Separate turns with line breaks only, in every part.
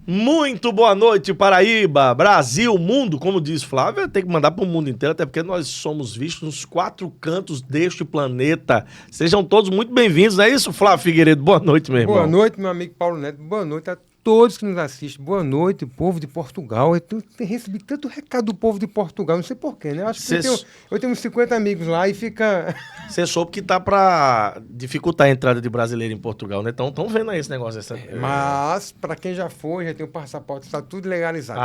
Muito boa noite, Paraíba, Brasil, mundo, como diz Flávia, tem que mandar para o mundo inteiro, até porque nós somos vistos nos 4 cantos deste planeta. Sejam todos muito bem-vindos, não é isso, Flávio Figueiredo? Boa noite, meu irmão.
Boa noite, meu amigo Paulo Neto. Boa noite a todos que nos assistem. Boa noite, povo de Portugal. Eu tenho recebido tanto recado do povo de Portugal, não sei porquê, né? Eu acho que eu tenho uns 50 amigos lá e fica...
Você soube que tá para dificultar a entrada de brasileiro em Portugal, né? Então, estão vendo aí esse negócio.
Mas, para quem já foi, já tem o passaporte, está tudo legalizado.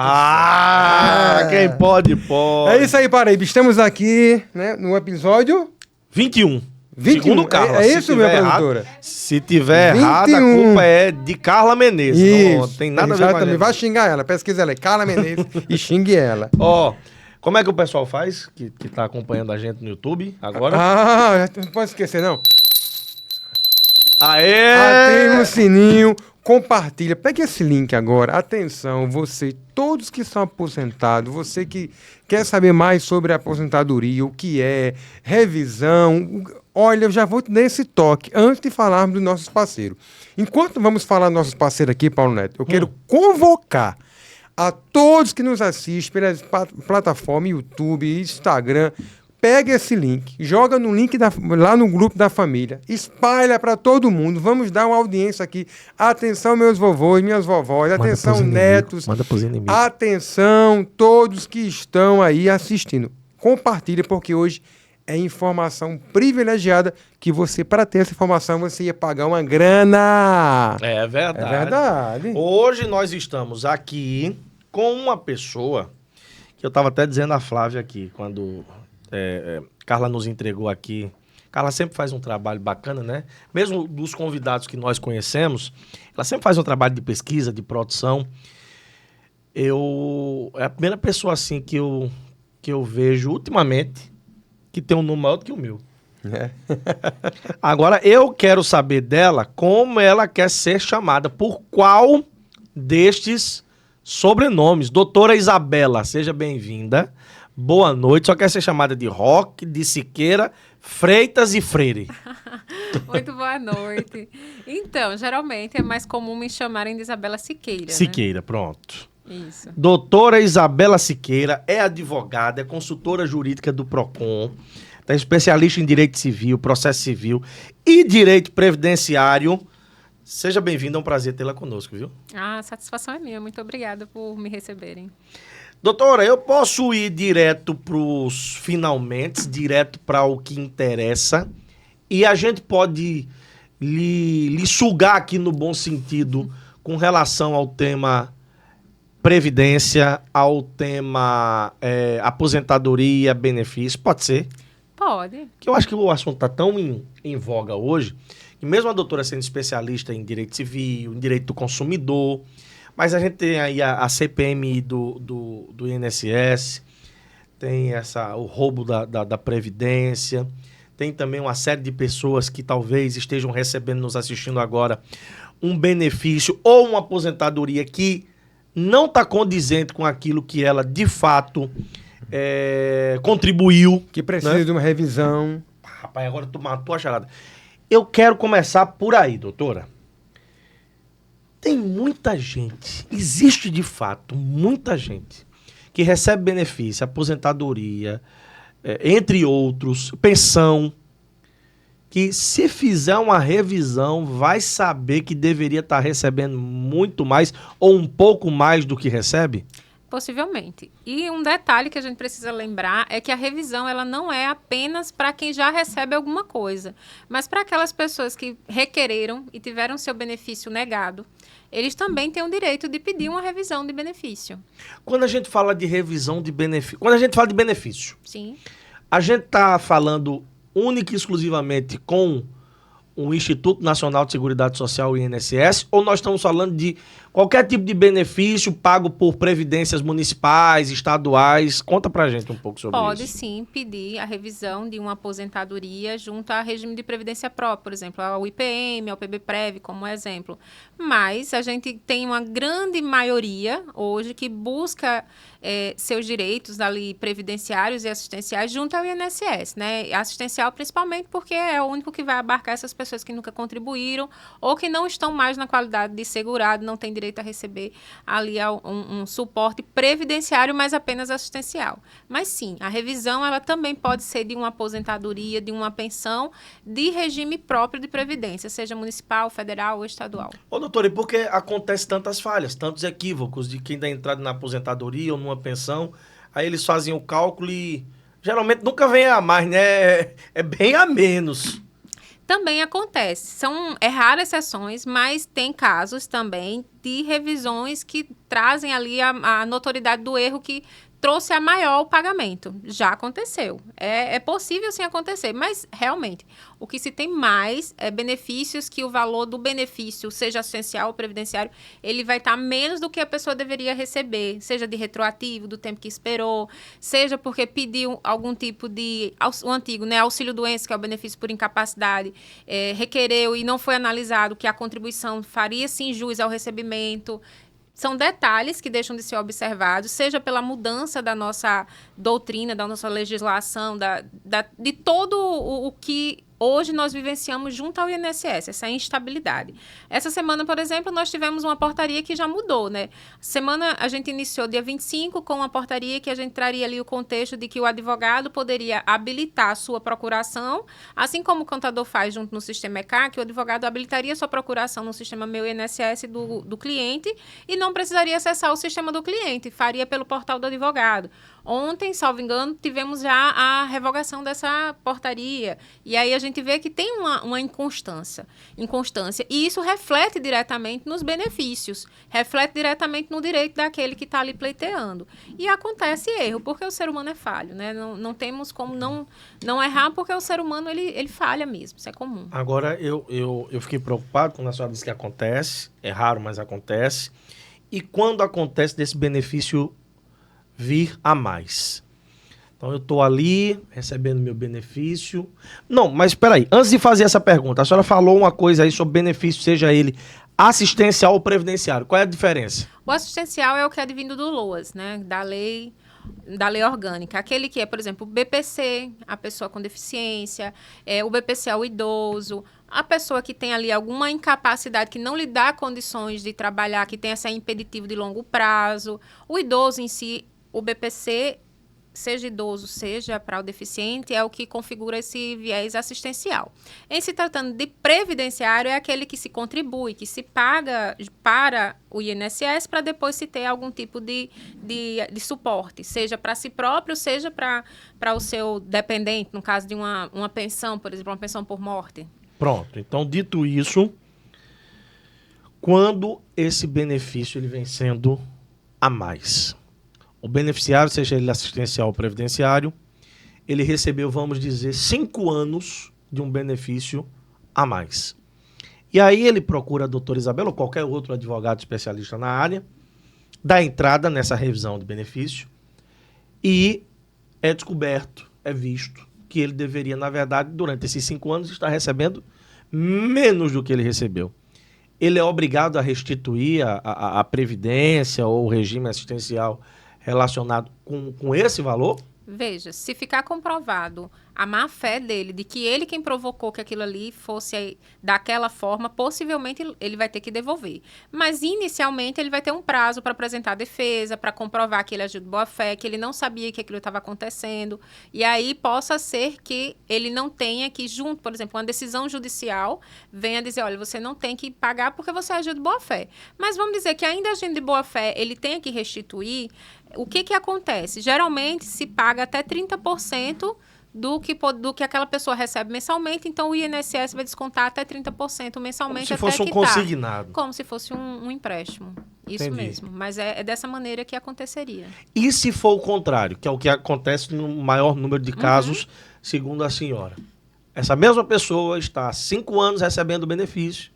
Quem pode, pode.
É isso aí, Paraíba. Estamos aqui, né, no episódio...
21.
21.
Segundo Carla.
É isso, minha produtora?
Se tiver errado, a culpa é de Carla Menezes.
Isso.
Não tem nada a ver com a gente.
Vai xingar ela. Pesquisa ela, Carla Menezes, e xingue ela.
Ó, como é que o pessoal faz que tá acompanhando a gente no YouTube agora?
Não pode esquecer, não.
Aê!
Ativa o sininho, compartilha. Pegue esse link agora. Atenção, você, todos que são aposentados, você que quer saber mais sobre a aposentadoria, o que é, revisão. Olha, eu já vou te dar esse toque antes de falarmos dos nossos parceiros. Enquanto vamos falar dos nossos parceiros aqui, Paulo Neto, eu quero convocar a todos que nos assistem pelas plataformas YouTube, Instagram. Pega esse link, joga no link lá no grupo da família, espalha para todo mundo. Vamos dar uma audiência aqui. Atenção, meus vovôs, minhas vovós, atenção, netos.
Manda pros inimigos.
Atenção, todos que estão aí assistindo. Compartilha, porque hoje é informação privilegiada que você, para ter essa informação, você ia pagar uma grana.
É verdade.
É verdade.
Hoje nós estamos aqui com uma pessoa que eu estava até dizendo a Flávia aqui, quando Carla nos entregou aqui. Carla sempre faz um trabalho bacana, né? Mesmo dos convidados que nós conhecemos, ela sempre faz um trabalho de pesquisa, de produção. É a primeira pessoa assim que eu vejo ultimamente que tem um número maior do que o meu.
É.
Agora, eu quero saber dela como ela quer ser chamada, por qual destes sobrenomes. Doutora Isabela, seja bem-vinda. Boa noite. Só quer ser chamada de Roque, de Siqueira, Freitas e Freire.
Muito boa noite. Então, geralmente é mais comum me chamarem de Isabela Siqueira.
Siqueira, né? Pronto.
Isso.
Doutora Isabela Siqueira é advogada, é consultora jurídica do PROCON, é especialista em direito civil, processo civil e direito previdenciário. Seja bem-vinda, é um prazer tê-la conosco, viu?
A satisfação é minha. Muito obrigada por me receberem.
Doutora, eu posso ir direto para os finalmente, direto para o que interessa, e a gente pode lhe sugar aqui no bom sentido com relação ao tema previdência, ao tema aposentadoria, benefício, pode ser?
Pode.
Que eu acho que o assunto está tão em voga hoje, que mesmo a doutora sendo especialista em direito civil, em direito do consumidor, mas a gente tem aí a CPMI do INSS, tem o roubo da Previdência, tem também uma série de pessoas que talvez estejam recebendo, nos assistindo agora, um benefício ou uma aposentadoria que não está condizente com aquilo que ela, de fato, contribuiu.
Que precisa, né, de uma revisão.
Rapaz, agora tu matou a charada. Eu quero começar por aí, doutora. Tem muita gente, existe de fato muita gente que recebe benefício, aposentadoria, entre outros, pensão, que se fizer uma revisão vai saber que deveria estar recebendo muito mais ou um pouco mais do que recebe?
Possivelmente. E um detalhe que a gente precisa lembrar é que a revisão ela não é apenas para quem já recebe alguma coisa, mas para aquelas pessoas que requereram e tiveram seu benefício negado, eles também têm o direito de pedir uma revisão de benefício.
Quando a gente fala de revisão de benefício, quando a gente fala de benefício,
sim,
a gente está falando única e exclusivamente com o Instituto Nacional de Seguridade Social, o INSS, ou nós estamos falando de qualquer tipo de benefício pago por previdências municipais, estaduais? Conta pra gente um pouco sobre isso.
Pode sim pedir a revisão de uma aposentadoria junto ao regime de previdência própria, por exemplo, ao IPM, ao PBPrev, como exemplo. Mas a gente tem uma grande maioria hoje que busca seus direitos ali previdenciários e assistenciais junto ao INSS, né? Assistencial principalmente porque é o único que vai abarcar essas pessoas que nunca contribuíram ou que não estão mais na qualidade de segurado, não têm direito a receber ali um suporte previdenciário, mas apenas assistencial. Mas sim, a revisão ela também pode ser de uma aposentadoria, de uma pensão de regime próprio de previdência, seja municipal, federal ou estadual.
Ô, doutor, e por que acontece tantas falhas, tantos equívocos de quem dá entrada na aposentadoria ou numa pensão, aí eles fazem o cálculo e geralmente nunca vem a mais, né? É bem a menos.
Também acontece. É raras exceções, mas tem casos também de revisões que trazem ali a notoriedade do erro que trouxe a maior pagamento. Já aconteceu. É possível sim acontecer, mas realmente o que se tem mais é benefícios que o valor do benefício, seja assistencial ou previdenciário, ele vai estar menos do que a pessoa deveria receber, seja de retroativo, do tempo que esperou, seja porque pediu algum tipo de, o antigo, né, auxílio-doença, que é o benefício por incapacidade, requereu e não foi analisado que a contribuição faria sim jus ao recebimento. São detalhes que deixam de ser observados, seja pela mudança da nossa doutrina, da nossa legislação, de todo o que hoje nós vivenciamos junto ao INSS, essa instabilidade. Essa semana, por exemplo, nós tivemos uma portaria que já mudou, né? Semana a gente iniciou dia 25 com uma portaria que a gente traria ali o contexto de que o advogado poderia habilitar a sua procuração, assim como o contador faz junto no sistema ECAC, o advogado habilitaria a sua procuração no sistema Meu INSS do cliente e não precisaria acessar o sistema do cliente, faria pelo portal do advogado. Ontem, salvo engano, tivemos já a revogação dessa portaria. E aí a gente vê que tem uma inconstância. E isso reflete diretamente nos benefícios, reflete diretamente no direito daquele que está ali pleiteando. E acontece erro, porque o ser humano é falho, né? Não temos como não errar, porque o ser humano ele falha mesmo, isso é comum.
Agora, eu fiquei preocupado quando a senhora disse que acontece, é raro, mas acontece. E quando acontece desse benefício vir a mais? Então, eu estou ali recebendo meu benefício. Não, mas espera aí. Antes de fazer essa pergunta, a senhora falou uma coisa aí sobre benefício, seja ele assistencial ou previdenciário. Qual é a diferença?
O assistencial é o que é advindo do LOAS, né? Da lei orgânica. Aquele que é, por exemplo, o BPC, a pessoa com deficiência, o BPC ao idoso, a pessoa que tem ali alguma incapacidade que não lhe dá condições de trabalhar, que tem essa impeditivo de longo prazo. O idoso em si, o BPC, seja idoso, seja para o deficiente, é o que configura esse viés assistencial. Em se tratando de previdenciário, é aquele que se contribui, que se paga para o INSS para depois se ter algum tipo de suporte, seja para si próprio, seja para o seu dependente, no caso de uma pensão, por exemplo, uma pensão por morte.
Pronto. Então, dito isso, quando esse benefício ele vem sendo a mais? O beneficiário, seja ele assistencial ou previdenciário, ele recebeu, vamos dizer, 5 anos de um benefício a mais. E aí ele procura a doutora Isabela ou qualquer outro advogado especialista na área, dá entrada nessa revisão de benefício e é descoberto, é visto que ele deveria, na verdade, durante esses 5 anos, estar recebendo menos do que ele recebeu. Ele é obrigado a restituir a previdência ou o regime assistencial relacionado com esse valor?
Veja, se ficar comprovado a má-fé dele, de que ele quem provocou que aquilo ali fosse daquela forma, possivelmente ele vai ter que devolver. Mas, inicialmente, ele vai ter um prazo para apresentar a defesa, para comprovar que ele agiu de boa-fé, que ele não sabia que aquilo estava acontecendo. E aí, possa ser que ele não tenha que, junto, por exemplo, uma decisão judicial, venha dizer, olha, você não tem que pagar porque você agiu de boa-fé. Mas vamos dizer que ainda agindo de boa-fé, ele tenha que restituir. O que acontece? Geralmente, se paga até 30% do que aquela pessoa recebe mensalmente, então o INSS vai descontar até 30% mensalmente.
Como se fosse um consignado.
Como se fosse um empréstimo. Isso
Entendi.
mesmo. Mas é dessa maneira que aconteceria.
E se for o contrário, que é o que acontece no maior número de casos, segundo a senhora? Essa mesma pessoa está há 5 anos recebendo benefício,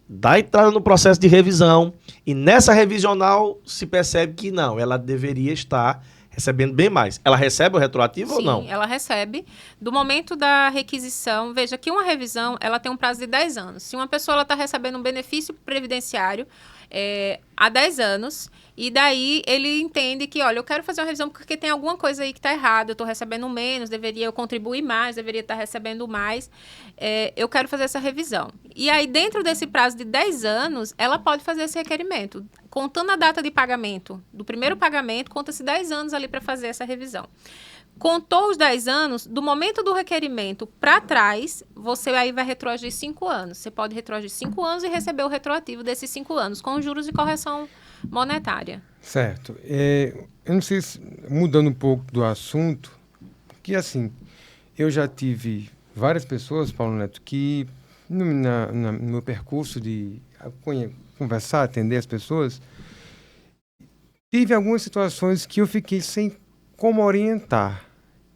dá entrada no processo de revisão e nessa revisional se percebe que não, ela deveria estar recebendo bem mais. Ela recebe o retroativo ou não?
Sim, ela recebe. Do momento da requisição, veja que uma revisão ela tem um prazo de 10 anos. Se uma pessoa está recebendo um benefício previdenciário, há 10 anos, e daí ele entende que, olha, eu quero fazer uma revisão porque tem alguma coisa aí que está errada, eu estou recebendo menos, deveria eu contribuir mais, deveria estar recebendo mais, eu quero fazer essa revisão. E aí, dentro desse prazo de 10 anos, ela pode fazer esse requerimento. Contando a data de pagamento, do primeiro pagamento, conta-se 10 anos ali para fazer essa revisão. Contou os 10 anos, do momento do requerimento para trás, você aí vai retroagir 5 anos. Você pode retroagir 5 anos e receber o retroativo desses 5 anos, com juros e correção monetária.
Certo. Eu não sei se, mudando um pouco do assunto, que assim, eu já tive várias pessoas, Paulo Neto, que no meu percurso de conversar, atender as pessoas, tive algumas situações que eu fiquei sem como orientar.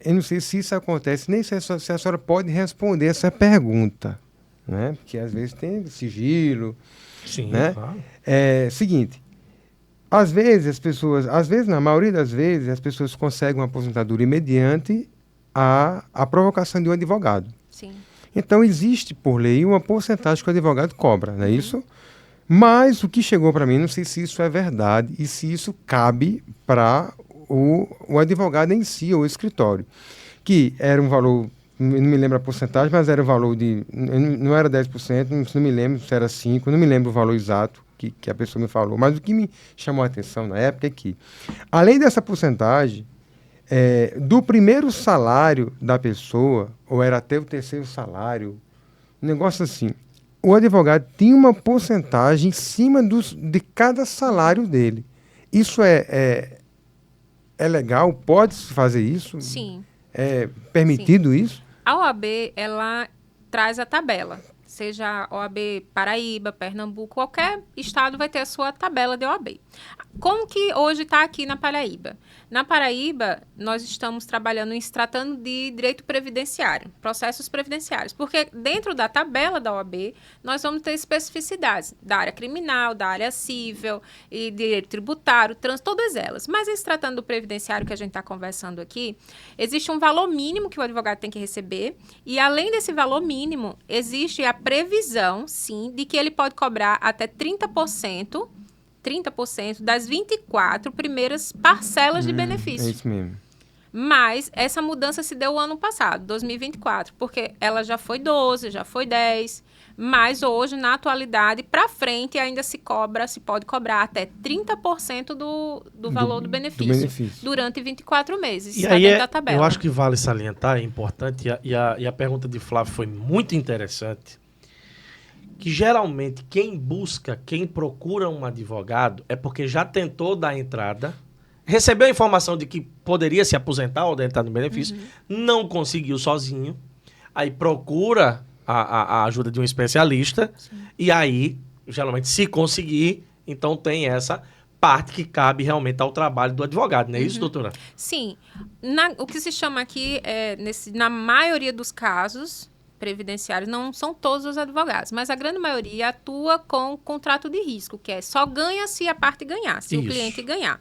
Eu não sei se isso acontece, nem se a senhora pode responder essa pergunta, né? Porque às vezes tem sigilo.
Sim,
né?
claro.
Seguinte, às vezes na maioria das vezes, as pessoas conseguem uma aposentadoria mediante a provocação de um advogado.
Sim.
Então, existe, por lei, uma porcentagem que o advogado cobra, não é isso? Mas o que chegou para mim, não sei se isso é verdade e se isso cabe para o advogado em si, ou o escritório, que era um valor, não me lembro a porcentagem, mas era um valor de, não era 10%, não me lembro se era 5%, não me lembro o valor exato que a pessoa me falou, mas o que me chamou a atenção na época é que, além dessa porcentagem, do primeiro salário da pessoa, ou era até o terceiro salário, um negócio assim, o advogado tinha uma porcentagem em cima de cada salário dele. Isso é legal? Pode-se fazer isso?
Sim.
É permitido isso?
A OAB, ela traz a tabela. Seja a OAB Paraíba, Pernambuco, qualquer estado vai ter a sua tabela de OAB. Como que hoje está aqui na Paraíba? Na Paraíba, nós estamos trabalhando em se tratando de direito previdenciário, processos previdenciários, porque dentro da tabela da OAB, nós vamos ter especificidades da área criminal, da área civil, e direito tributário, trânsito, todas elas. Mas em se tratando do previdenciário que a gente está conversando aqui, existe um valor mínimo que o advogado tem que receber, e além desse valor mínimo, existe a previsão, sim, de que ele pode cobrar até 30% das 24 primeiras parcelas de benefício.
É isso mesmo.
Mas essa mudança se deu o ano passado, 2024, porque ela já foi 12, já foi 10, mas hoje, na atualidade, para frente, ainda se pode cobrar até 30% do valor do benefício durante 24 meses.
E aí, da tabela. Eu acho que vale salientar, é importante, e a pergunta de Flávio foi muito interessante, que geralmente quem procura um advogado é porque já tentou dar entrada, recebeu a informação de que poderia se aposentar ou entrar no benefício, não conseguiu sozinho, aí procura a ajuda de um especialista, e aí, geralmente, se conseguir, então tem essa parte que cabe realmente ao trabalho do advogado, não é isso, doutora?
Sim. O que se chama aqui, na maioria dos casos previdenciários, não são todos os advogados, mas a grande maioria atua com contrato de risco, que é só ganha se a parte ganhar, se o cliente ganhar.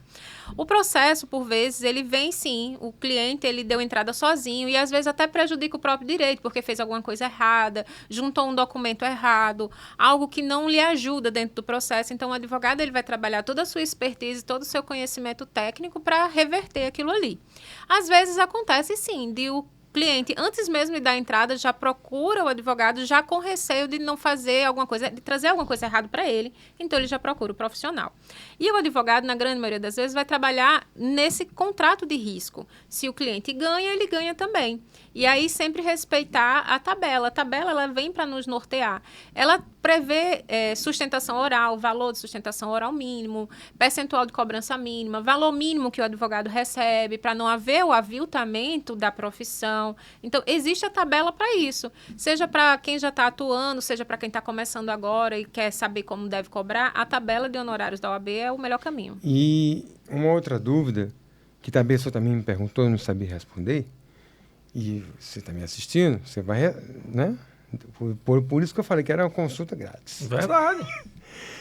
O processo, por vezes, ele vem sim, o cliente ele deu entrada sozinho e às vezes até prejudica o próprio direito, porque fez alguma coisa errada, juntou um documento errado, algo que não lhe ajuda dentro do processo. Então, o advogado ele vai trabalhar toda a sua expertise, todo o seu conhecimento técnico para reverter aquilo ali. Às vezes acontece sim, de o cliente, antes mesmo de dar entrada, já procura o advogado já com receio de não fazer alguma coisa, de trazer alguma coisa errada para ele, então ele já procura o profissional. E o advogado, na grande maioria das vezes, vai trabalhar nesse contrato de risco. Se o cliente ganha, ele ganha também. E aí sempre respeitar a tabela. A tabela ela vem para nos nortear. Ela prevê sustentação oral, valor de sustentação oral mínimo, percentual de cobrança mínima, valor mínimo que o advogado recebe, para não haver o aviltamento da profissão. Então, existe a tabela para isso. Seja para quem já está atuando, seja para quem está começando agora e quer saber como deve cobrar, a tabela de honorários da OAB é o melhor caminho.
E uma outra dúvida, que a pessoa também me perguntou, eu não sabia responder, e você está me assistindo, você vai, né? Por isso que eu falei que era uma consulta grátis.
Verdade.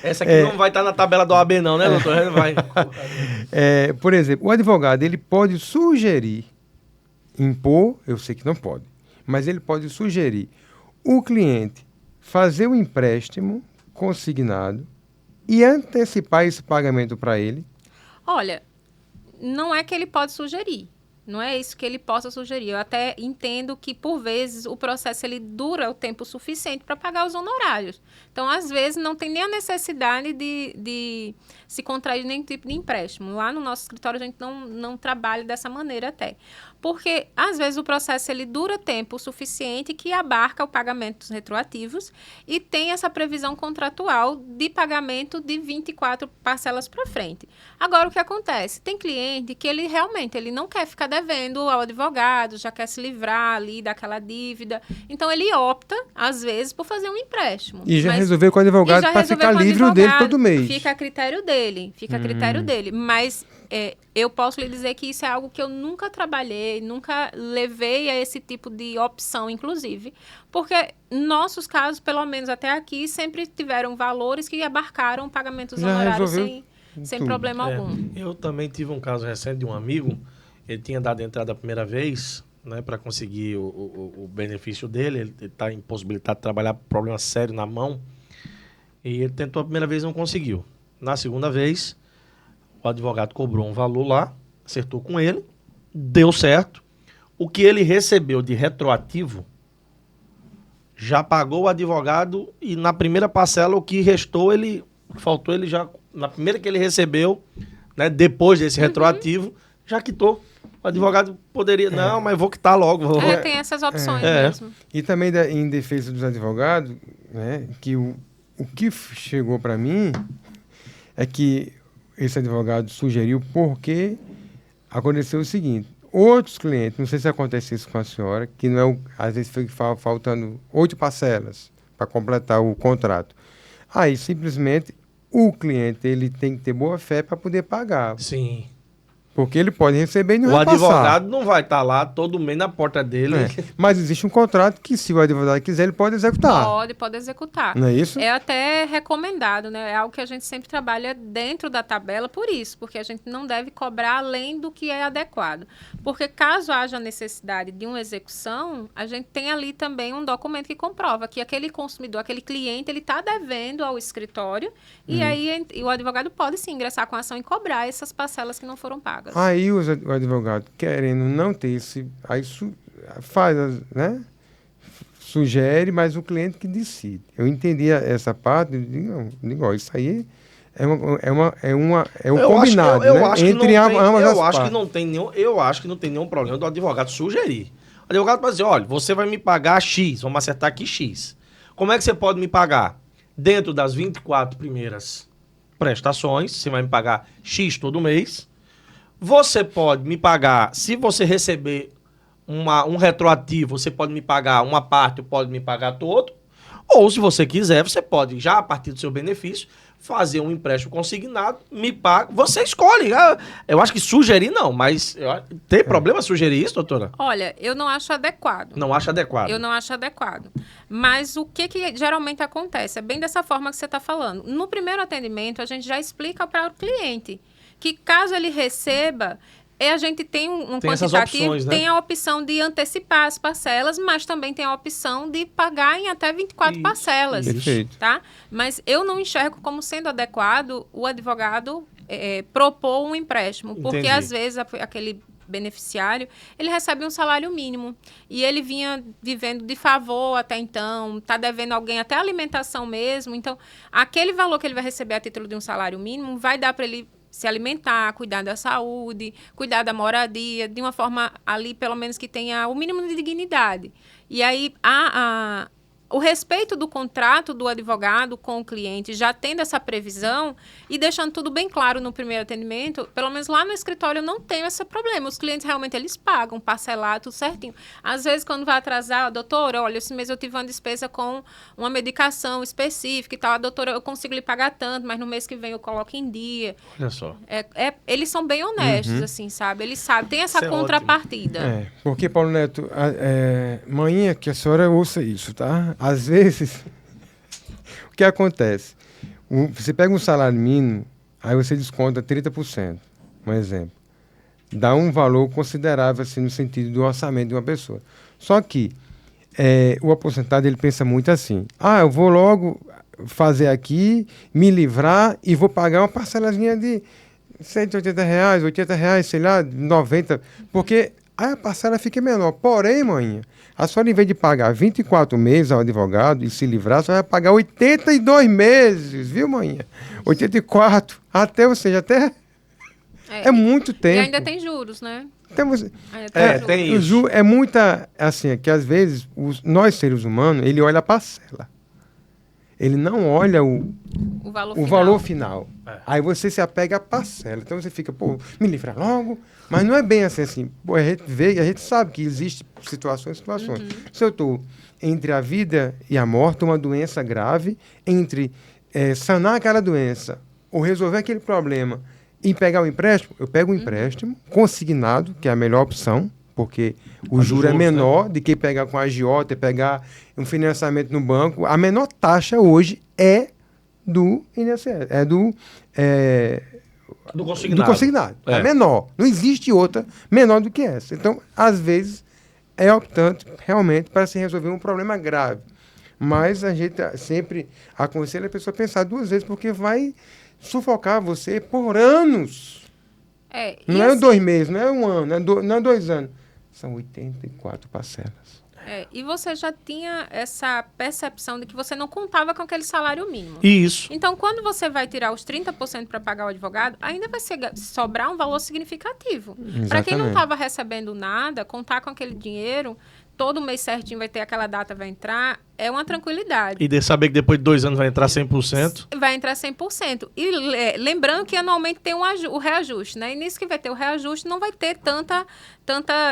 Essa aqui não vai estar na tabela da OAB não, né, doutor? Vai.
Por exemplo, o advogado ele pode sugerir, impor, eu sei que não pode, mas ele pode sugerir o cliente fazer o empréstimo consignado e antecipar esse pagamento para ele?
Olha, não é que ele pode sugerir. Não é isso que ele possa sugerir. Eu até entendo que, por vezes, o processo ele dura o tempo suficiente para pagar os honorários. Então, às vezes, não tem nem a necessidade de se contrair nenhum tipo de empréstimo. Lá no nosso escritório, a gente não trabalha dessa maneira até. Porque, às vezes, o processo ele dura tempo suficiente que abarca o pagamento dos retroativos e tem essa previsão contratual de pagamento de 24 parcelas para frente. Agora, o que acontece? Tem cliente que ele realmente ele não quer ficar devendo ao advogado, já quer se livrar ali daquela dívida. Então, ele opta, às vezes, por fazer um empréstimo.
E já resolveu com o advogado para ficar livre o dele todo mês.
Fica a critério dele. Mas eu posso lhe dizer que isso é algo que eu nunca trabalhei, nunca levei a esse tipo de opção, inclusive. Porque nossos casos, pelo menos até aqui, sempre tiveram valores que abarcaram pagamentos honorários sem problema algum.
Eu também tive um caso recente de um amigo. Ele tinha dado entrada a primeira vez, né, para conseguir o benefício dele. Ele está impossibilitado de trabalhar, problema sério na mão. E ele tentou a primeira vez e não conseguiu. Na segunda vez, o advogado cobrou um valor lá, acertou com ele, deu certo. O que ele recebeu de retroativo, já pagou o advogado e na primeira parcela o que restou, faltou ele já, na primeira que ele recebeu, né, depois desse retroativo, já quitou. O advogado poderia, não, mas vou quitar logo.
Tem essas opções mesmo.
E também em defesa dos advogados, né, que o que chegou para mim é que esse advogado sugeriu porque aconteceu o seguinte: outros clientes, não sei se acontece isso com a senhora, que não é às vezes foi faltando 8 parcelas para completar o contrato. Aí simplesmente o cliente ele tem que ter boa fé para poder pagar.
Sim.
Porque ele pode receber e não
O
repassar.
advogado não vai estar lá todo mês na porta dele.
Mas existe um contrato que, se o advogado quiser, ele pode executar.
Pode executar.
Não é isso?
É até recomendado, né? É algo que a gente sempre trabalha dentro da tabela por isso, porque a gente não deve cobrar além do que é adequado. Porque caso haja necessidade de uma execução, a gente tem ali também um documento que comprova que aquele consumidor, aquele cliente, ele está devendo ao escritório e aí o advogado pode sim ingressar com a ação e cobrar essas parcelas que não foram pagas.
Aí o advogado, querendo não ter esse... Aí faz, né? Sugere, mas o cliente que decide. Eu entendi essa parte, eu digo, ó, isso aí é um combinado, né? Entre ambas as partes.
Eu acho que não tem nenhum problema do advogado sugerir. O advogado pode dizer, olha, você vai me pagar X, vamos acertar aqui X. Como é que você pode me pagar? Dentro das 24 primeiras prestações, você vai me pagar X todo mês. Você pode me pagar, se você receber um retroativo, você pode me pagar uma parte, pode me pagar todo. Ou, se você quiser, você pode, já a partir do seu benefício, fazer um empréstimo consignado, me paga. Você escolhe. Eu acho que sugerir não, mas tem problema sugerir isso, doutora?
Olha, eu não acho adequado.
Não acho adequado?
Eu não acho adequado. Mas o que geralmente acontece? É bem dessa forma que você está falando. No primeiro atendimento, a gente já explica para o cliente que caso ele receba, a gente tem um quantitativo,
opções, né?
Tem a opção de antecipar as parcelas, mas também tem a opção de pagar em até 24 parcelas.
Perfeito.
Tá? Mas eu não enxergo como sendo adequado o advogado propor um empréstimo, porque às vezes aquele beneficiário, ele recebe um salário mínimo e ele vinha vivendo de favor até então, está devendo alguém até alimentação mesmo, então aquele valor que ele vai receber a título de um salário mínimo vai dar para ele se alimentar, cuidar da saúde, cuidar da moradia, de uma forma ali, pelo menos, que tenha o mínimo de dignidade. E aí, o respeito do contrato do advogado com o cliente, já tendo essa previsão e deixando tudo bem claro no primeiro atendimento, pelo menos lá no escritório eu não tenho esse problema. Os clientes realmente eles pagam, parcelar, tudo certinho. Às vezes, quando vai atrasar, doutora, olha, esse mês eu tive uma despesa com uma medicação específica e tal, a doutora, eu consigo lhe pagar tanto, mas no mês que vem eu coloco em dia.
Olha só.
Eles são bem honestos, assim, sabe? Eles sabem, tem essa contrapartida.
Porque, Paulo Neto, manhã que a senhora ouça isso, tá? Às vezes, o que acontece? Você pega um salário mínimo, aí você desconta 30%, um exemplo. Dá um valor considerável, assim, no sentido do orçamento de uma pessoa. Só que o aposentado, ele pensa muito assim, eu vou logo fazer aqui, me livrar e vou pagar uma parcelazinha de R$ 180, R$ 80, sei lá, 90, porque aí a parcela fica menor. Porém, manhã, a senhora, em vez de pagar 24 meses ao advogado e se livrar, só vai pagar 82 meses, viu, manhã? 84, até, ou seja, até... É muito tempo.
E ainda tem juros, né?
Então, você,
tem
o
isso.
É muita, assim, que às vezes, nós seres humanos, ele olha a parcela. Ele não olha o valor final. Aí você se apega à parcela. Então você fica, pô, me livra logo. Mas não é bem assim. Pô, a gente sabe que existe situações. Se eu estou entre a vida e a morte, uma doença grave, entre sanar aquela doença ou resolver aquele problema e pegar o empréstimo, eu pego o empréstimo consignado, que é a melhor opção, porque o juro é menor, né, de que pegar com a agiota, pegar um financiamento no banco. A menor taxa hoje é do INSS, do consignado. É a menor. Não existe outra menor do que essa. Então, às vezes, é optante realmente para se resolver um problema grave. Mas a gente sempre aconselha a pessoa a pensar 2 vezes, porque vai sufocar você por anos. Não é 2 meses, não é 1 ano, não é 2 anos. São 84 parcelas.
E você já tinha essa percepção de que você não contava com aquele salário mínimo.
Isso.
Então, quando você vai tirar os 30% para pagar o advogado, ainda vai sobrar um valor significativo. Para quem não estava recebendo nada, contar com aquele dinheiro, todo mês certinho vai ter aquela data, vai entrar, é uma tranquilidade.
E de saber que depois de 2 anos vai entrar 100%?
Vai entrar 100%. E lembrando que anualmente tem o reajuste, né? E nisso que vai ter o reajuste, não vai ter tanta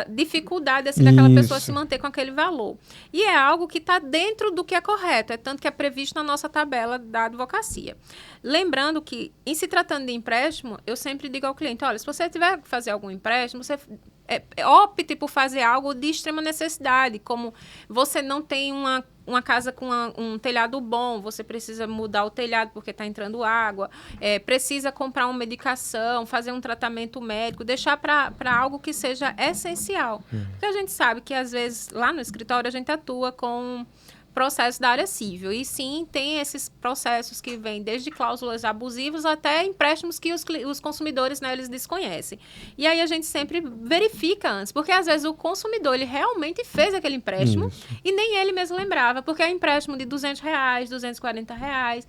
dificuldade assim daquela pessoa se manter com aquele valor. E é algo que está dentro do que é correto, é tanto que é previsto na nossa tabela da advocacia. Lembrando que, em se tratando de empréstimo, eu sempre digo ao cliente, olha, se você tiver que fazer algum empréstimo, você opte por fazer algo de extrema necessidade, como você não tem uma casa com um telhado bom, você precisa mudar o telhado porque está entrando água, precisa comprar uma medicação, fazer um tratamento médico, deixar para algo que seja essencial. Porque a gente sabe que, às vezes, lá no escritório, a gente atua com processos da área civil. E sim, tem esses processos que vêm desde cláusulas abusivas até empréstimos que os consumidores, né, eles desconhecem. E aí a gente sempre verifica antes, porque às vezes o consumidor, ele realmente fez aquele empréstimo e nem ele mesmo lembrava, porque é empréstimo de R$200, R$240,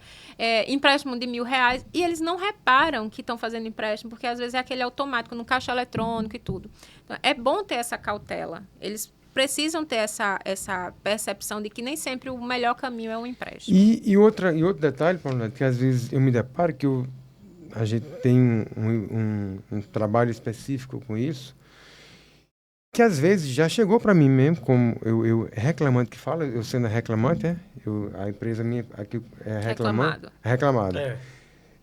empréstimo de R$1.000, e eles não reparam que estão fazendo empréstimo, porque às vezes é aquele automático no caixa eletrônico e tudo. Então, é bom ter essa cautela. Eles precisam ter essa percepção de que nem sempre o melhor caminho é o empréstimo.
E outro detalhe, Paulo, que às vezes eu me deparo, que a gente tem um trabalho específico com isso, que às vezes já chegou para mim mesmo, como eu reclamante que fala, eu sendo reclamante, a empresa minha aqui é reclamada.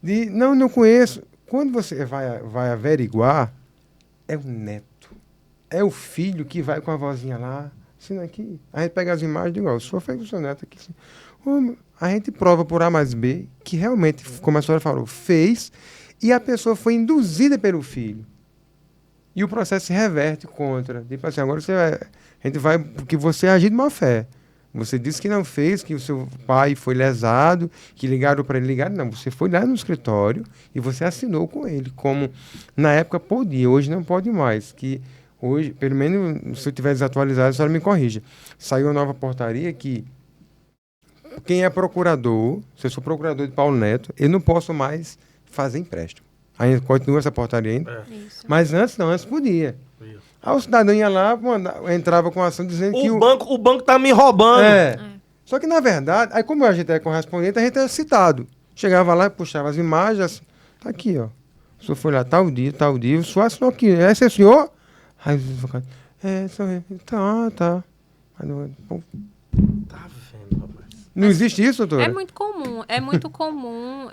Não conheço. Quando você vai averiguar, é o neto. É o filho que vai com a vozinha lá, assim aqui. A gente pega as imagens e diz, o senhor fez com o seu neto aqui. Assim. A gente prova por A mais B que realmente, como a senhora falou, fez, e a pessoa foi induzida pelo filho. E o processo se reverte contra. Tipo assim, agora a gente vai, porque você agiu de má fé. Você disse que não fez, que o seu pai foi lesado, que ligaram para ele. Não, você foi lá no escritório e você assinou com ele, como na época podia, hoje não pode mais. Que hoje, pelo menos, se eu estiver desatualizado, a senhora me corrija. Saiu uma nova portaria que quem é procurador, se eu sou procurador de Paulo Neto, eu não posso mais fazer empréstimo. Ainda continua essa portaria ainda. Mas antes podia. Aí o cidadão ia lá, entrava com a ação dizendo que
o banco tá me roubando.
Só que, na verdade, aí como a gente é correspondente, a gente é citado. Chegava lá e puxava as imagens, tá aqui, ó. O senhor foi lá tal dia, o senhor assinou aqui. Esse é o senhor? Aí o advogado, sou eu. Tá. Aí,
tá vendo, rapaz?
Não existe isso, doutora?
É muito comum,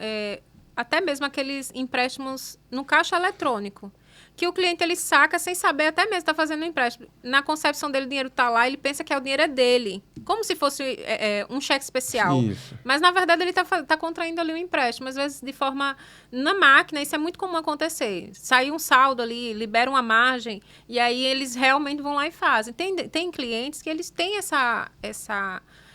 até mesmo aqueles empréstimos no caixa eletrônico, que o cliente ele saca sem saber, até mesmo está fazendo um empréstimo. Na concepção dele, o dinheiro está lá, ele pensa que o dinheiro é dele, como se fosse um cheque especial.
Isso. Mas,
na verdade, ele está contraindo ali um empréstimo, às vezes de forma na máquina, isso é muito comum acontecer. Sai um saldo ali, libera uma margem, e aí eles realmente vão lá e fazem. Tem clientes que eles têm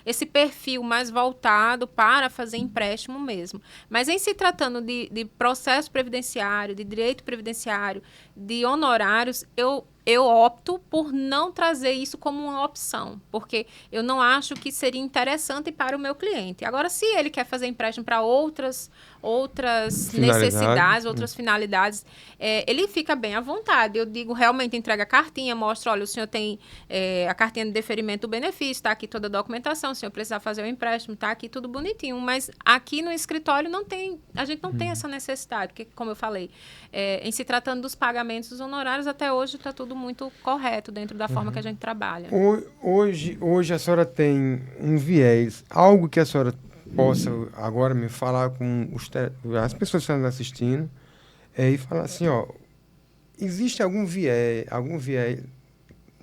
esse perfil mais voltado para fazer empréstimo mesmo. Mas em se tratando de processo previdenciário, de direito previdenciário, de honorários, eu opto por não trazer isso como uma opção, porque eu não acho que seria interessante para o meu cliente. Agora, se ele quer fazer empréstimo para outras necessidades, outras finalidades, ele fica bem à vontade. Eu digo, realmente entrega a cartinha, mostra, olha, o senhor tem a cartinha de deferimento do benefício, está aqui toda a documentação, o senhor precisar fazer o empréstimo, está aqui tudo bonitinho. Mas aqui no escritório a gente não tem essa necessidade, porque, como eu falei, em se tratando dos pagamentos dos honorários, até hoje está tudo muito correto dentro da forma que a gente trabalha.
Hoje a senhora tem um viés, algo que a senhora possa agora me falar com as pessoas que estão assistindo, e falar assim, ó, existe algum viés,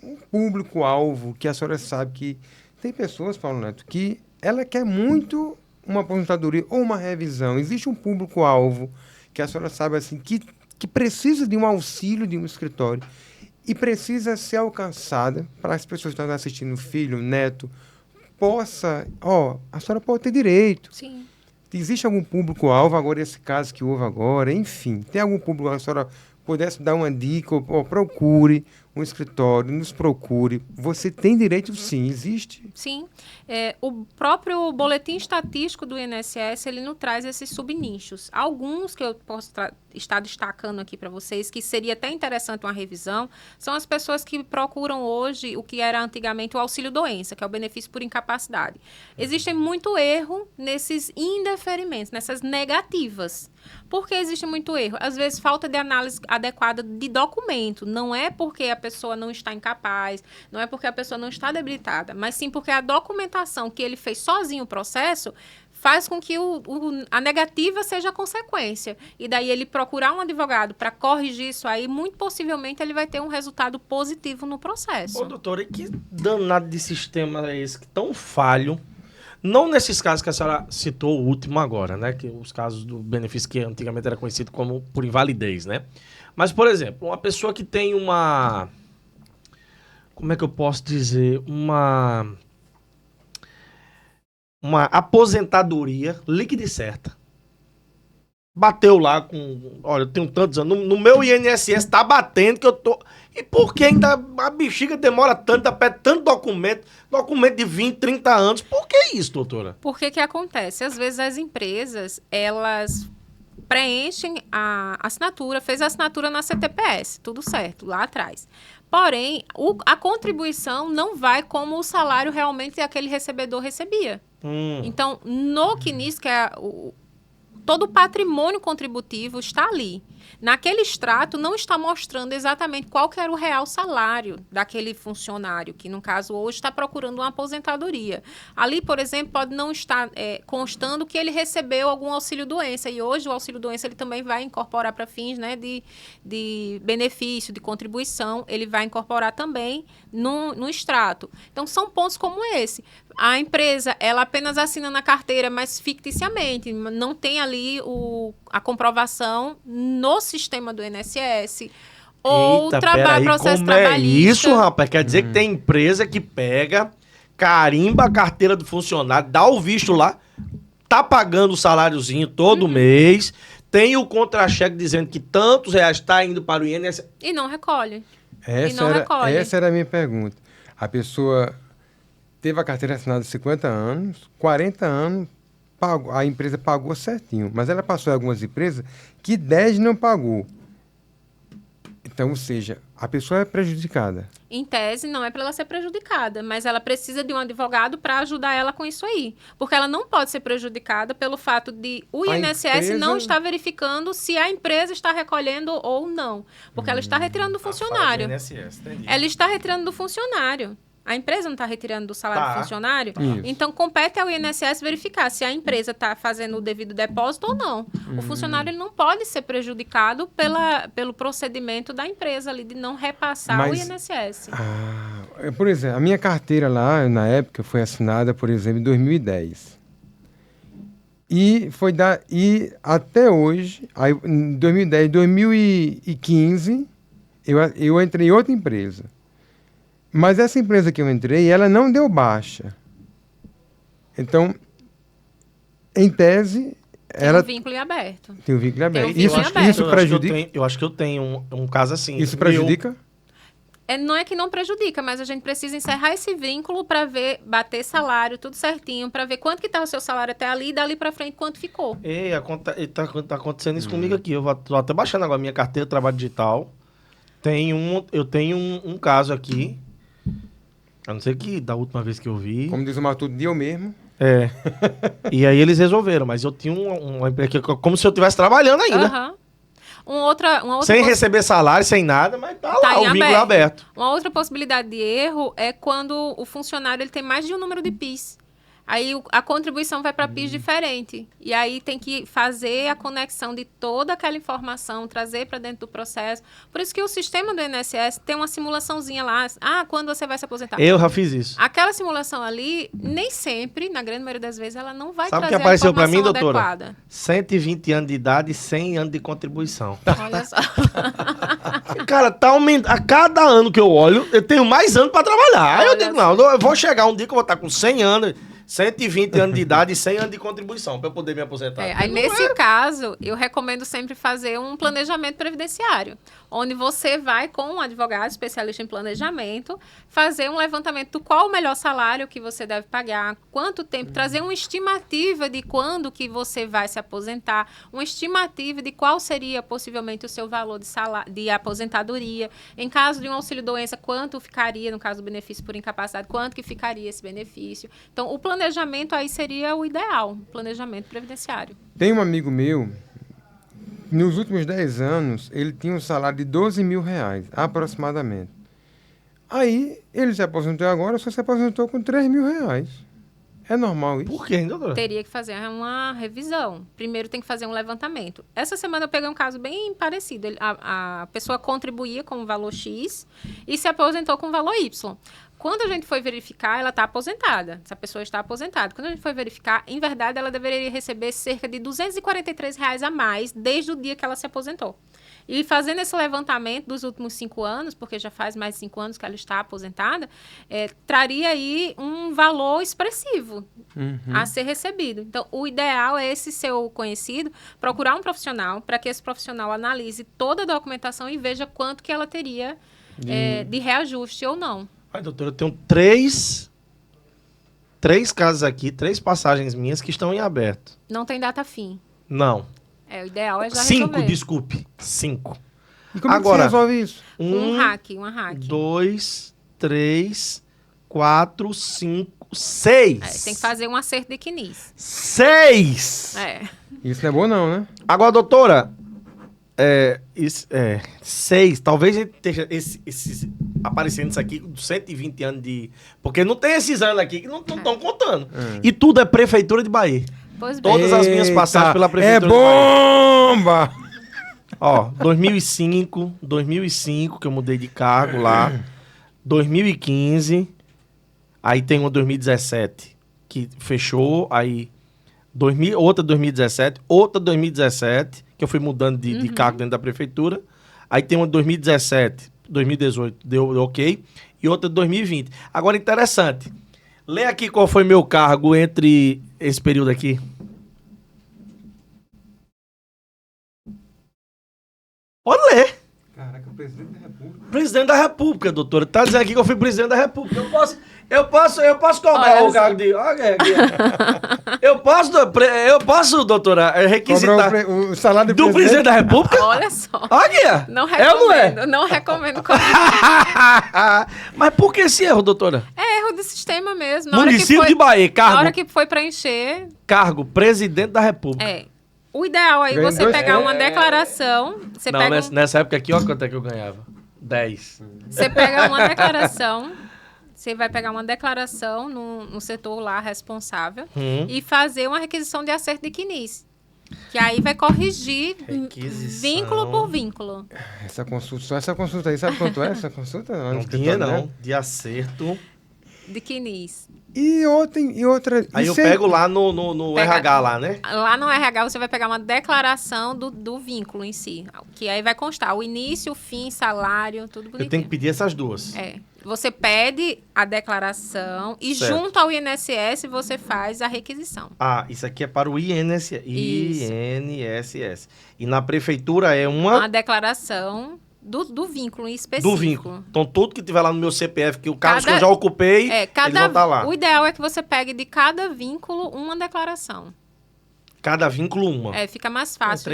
um público-alvo que a senhora sabe que tem pessoas, Paulo Neto, que ela quer muito uma aposentadoria ou uma revisão. Existe um público-alvo que a senhora sabe assim que precisa de um auxílio de um escritório e precisa ser alcançada para as pessoas que estão assistindo, filho, neto, a senhora pode ter direito.
Sim.
Existe algum público-alvo, agora esse caso que houve agora, enfim, tem algum público, a senhora pudesse dar uma dica, ou procure um escritório, nos procure. Você tem direito, sim, existe?
Sim. O próprio boletim estatístico do INSS, ele não traz esses subnichos. Alguns que eu posso estar destacando aqui para vocês, que seria até interessante uma revisão, são as pessoas que procuram hoje o que era antigamente o auxílio-doença, que é o benefício por incapacidade. Existe muito erro nesses indeferimentos, nessas negativas. Por que existe muito erro? Às vezes, falta de análise adequada de documento. Não é porque a pessoa não está incapaz, não é porque a pessoa não está debilitada, mas sim porque a documentação que ele fez sozinho o processo faz com que a negativa seja a consequência. E daí ele procurar um advogado para corrigir isso aí, muito possivelmente ele vai ter um resultado positivo no processo.
Ô, doutora, e que danado de sistema é esse que tão falho? Não nesses casos que a senhora citou, o último agora, né? Que os casos do benefício que antigamente era conhecido como por invalidez, né? Mas, por exemplo, uma pessoa que tem uma... Como é que eu posso dizer? Uma aposentadoria líquida e certa. Bateu lá com... Olha, eu tenho tantos anos. No meu INSS tá batendo que eu tô... E por que ainda a bexiga demora tanto, pede tanto documento de 20, 30 anos? Por que isso, doutora?
Por que acontece? Às vezes as empresas, elas preenchem a assinatura, fez a assinatura na CTPS, tudo certo, lá atrás. Porém, a contribuição não vai como o salário realmente aquele recebedor recebia. Então, no CNIS, que é todo o patrimônio contributivo está ali. Naquele extrato não está mostrando exatamente qual que era o real salário daquele funcionário, que no caso hoje está procurando uma aposentadoria. Ali, por exemplo, pode não estar constando que ele recebeu algum auxílio-doença, e hoje o auxílio-doença ele também vai incorporar para fins, né, de benefício, de contribuição, ele vai incorporar também no extrato. Então, são pontos como esse. A empresa, ela apenas assina na carteira, mas ficticiamente, não tem ali a comprovação no sistema do INSS, ou processo
como
trabalhista.
É isso, rapaz? Quer dizer que tem empresa que pega, carimba a carteira do funcionário, dá o visto lá, tá pagando o saláriozinho todo mês, tem o contra-cheque dizendo que tantos reais está indo para o INSS.
E não recolhe.
Essa era a minha pergunta. A pessoa teve a carteira assinada de 50 anos, 40 anos, a empresa pagou certinho, mas ela passou em algumas empresas que 10 não pagou. Então, ou seja, a pessoa é prejudicada.
Em tese, não é para ela ser prejudicada, mas ela precisa de um advogado para ajudar ela com isso aí. Porque ela não pode ser prejudicada pelo fato de o INSS não estar verificando se a empresa está recolhendo ou não. Porque ela está retirando do funcionário. Ela está retirando do funcionário. A empresa não está retirando do salário do funcionário?
Isso.
Então, compete ao INSS verificar se a empresa está fazendo o devido depósito ou não. O funcionário ele não pode ser prejudicado pelo procedimento da empresa ali de não repassar o INSS.
Por exemplo, a minha carteira lá, na época, foi assinada, por exemplo, em 2010. E até hoje, aí, em 2010, 2015, eu entrei em outra empresa. Mas essa empresa que eu entrei, ela não deu baixa. Então, em tese, ela
Tem um vínculo em aberto.
tem um vínculo aberto.
um vínculo
Isso,
em aberto.
isso prejudica?
Eu acho que eu tenho um caso assim.
Isso prejudica?
Não é que não prejudica, mas a gente precisa encerrar esse vínculo para ver, bater salário, tudo certinho, para ver quanto que tá o seu salário até ali e dali para frente quanto ficou.
Tá acontecendo isso comigo aqui. Tô até baixando agora a minha carteira de trabalho digital. Eu tenho um caso aqui. A não ser que da última vez que eu vi.
Como diz o Matuto, eu mesmo.
É. E aí eles resolveram, mas eu tinha uma empresa como se eu estivesse trabalhando ainda.
Aham. Uma outra
Sem receber salário, sem nada, mas tá
Tá
lá,
em
o vínculo aberto.
Uma outra possibilidade de erro é quando o funcionário ele tem mais de um número de PIS. Aí a contribuição vai para PIS diferente. E aí tem que fazer a conexão de toda aquela informação, trazer para dentro do processo. Por isso que o sistema do INSS tem uma simulaçãozinha lá. Quando você vai se aposentar?
Eu já fiz isso.
Aquela simulação ali, nem sempre, na grande maioria das vezes, ela não vai
Sabe o que
trazer
apareceu
a
pra mim,
informação
doutora?
adequada.
120 anos de idade e 100 anos de contribuição.
Olha só.
Cara, tá aumentando. A cada ano que eu olho, eu tenho mais anos pra trabalhar. Aí eu
Olha
digo, não, eu vou chegar um dia que eu vou estar com 100 anos, 120 anos de idade e 100 anos de contribuição pra eu poder me aposentar.
Aí, nesse caso, eu recomendo sempre fazer um planejamento previdenciário, onde você vai com um advogado especialista em planejamento, fazer um levantamento do qual o melhor salário que você deve pagar, quanto tempo, trazer uma estimativa de quando que você vai se aposentar, uma estimativa de qual seria possivelmente o seu valor de aposentadoria, em caso de um auxílio-doença, quanto ficaria, no caso do benefício por incapacidade, quanto que ficaria esse benefício. Então, o planejamento aí seria o ideal, planejamento previdenciário.
Tem um amigo meu, nos últimos 10 anos, ele tinha um salário de 12 mil reais, aproximadamente. Aí, ele se aposentou agora, só se aposentou com 3 mil reais. É normal isso?
Por quê, hein, doutora?
Teria que fazer uma revisão. Primeiro tem que fazer um levantamento. Essa semana eu peguei um caso bem parecido. A pessoa contribuía com o valor X e se aposentou com o valor Y. Quando a gente foi verificar, ela está aposentada. Essa pessoa está aposentada. Quando a gente foi verificar, em verdade, ela deveria receber cerca de R$243 a mais desde o dia que ela se aposentou. E fazendo esse levantamento dos últimos 5 anos, porque já faz mais de 5 anos que ela está aposentada, traria aí um valor expressivo a ser recebido. Então, o ideal é esse seu conhecido procurar um profissional para que esse profissional analise toda a documentação e veja quanto que ela teria de reajuste ou não.
Ai, doutora, eu tenho três casos aqui, 3 passagens minhas que estão em aberto.
Não tem data fim.
Não.
O ideal é já
5,
resolver.
desculpe. 5.
E como
Agora,
é que você resolve isso?
Uma hack.
2, 3, 4, 5, 6.
Tem que fazer um acerto de CNIS.
6!
Isso não é bom não, né?
Agora, doutora, 6. Talvez a gente esteja aparecendo isso aqui com 120 anos de... Porque não tem esses anos aqui que não estão contando. E tudo é Prefeitura de Bahia.
Pois bem.
Todas as minhas passagens pela Prefeitura
É
de Bahia.
bomba!
Ó, 2005, que eu mudei de cargo lá. 2015. Aí tem uma 2017, que fechou. Aí, outra 2017. Outra 2017, que eu fui mudando de cargo dentro da Prefeitura. Aí tem uma 2017, 2018, deu ok. E outra 2020. Agora, interessante. Lê aqui qual foi meu cargo entre esse período aqui. Pode ler.
Caraca, o presidente da República.
Presidente da República, doutora. Tá dizendo aqui que eu fui presidente da República. Eu posso cobrar o cargo de... Olha aqui. Eu posso, doutora, requisitar
O salário
do presidente da República?
Olha só.
Olha aqui.
Não
É ou não é?
recomendo. Não recomendo.
Mas por que esse erro, doutora?
É erro de sistema mesmo.
Município de Bahia,
Na hora
cargo,
que foi preencher,
cargo presidente da República.
O ideal aí
Ganhei
você
2
pegar uma declaração. Você
Não,
pega
nessa época aqui, olha quanto é que eu ganhava. 10.
Você pega uma declaração. Você vai pegar uma declaração no setor lá responsável e fazer uma requisição de acerto de CNIS. Que aí vai corrigir vínculo por vínculo.
Essa consulta aí, sabe quanto é essa consulta?
Não tinha, não. De acerto.
De CNIS.
E outra...
Aí eu
Isso é-
pego lá no RH lá, né?
Lá no RH você vai pegar uma declaração do vínculo em si. Que aí vai constar o início, o fim, salário, tudo bonitinho.
Eu tenho que pedir essas duas.
Você pede a declaração e
Certo.
junto ao INSS você faz a requisição.
Ah, isso aqui é para o INSS.
Isso.
INSS. E na prefeitura é
Uma
uma
declaração do vínculo em específico.
do vínculo. Então, tudo que tiver lá no meu CPF, que o cargo que
Cada-
eu já ocupei, eles vão estar lá.
O ideal é que você pegue de cada vínculo uma declaração.
Cada vínculo uma.
Fica mais fácil.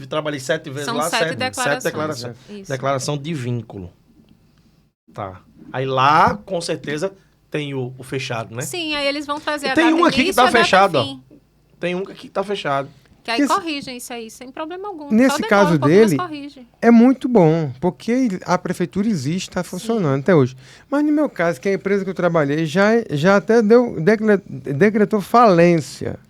Trabalhei 7 vezes
São
lá,
7
sete
declarações.
declarações.
Isso.
Declaração de vínculo. Tá. Aí lá, com certeza, tem o fechado, né?
Sim, aí eles vão trazer
E
a
tem
data
um aqui que
início
tá
e a data
fechado, ó.
fim.
Tem um que aqui tá fechado.
Que aí
Esse-
corrigem isso aí, sem problema algum.
Nesse
Só demora
caso
um pouco, mas
dele,
corrige.
É muito bom, porque a prefeitura existe, está funcionando até hoje. Mas no meu caso, que é a empresa que eu trabalhei, já até decretou falência.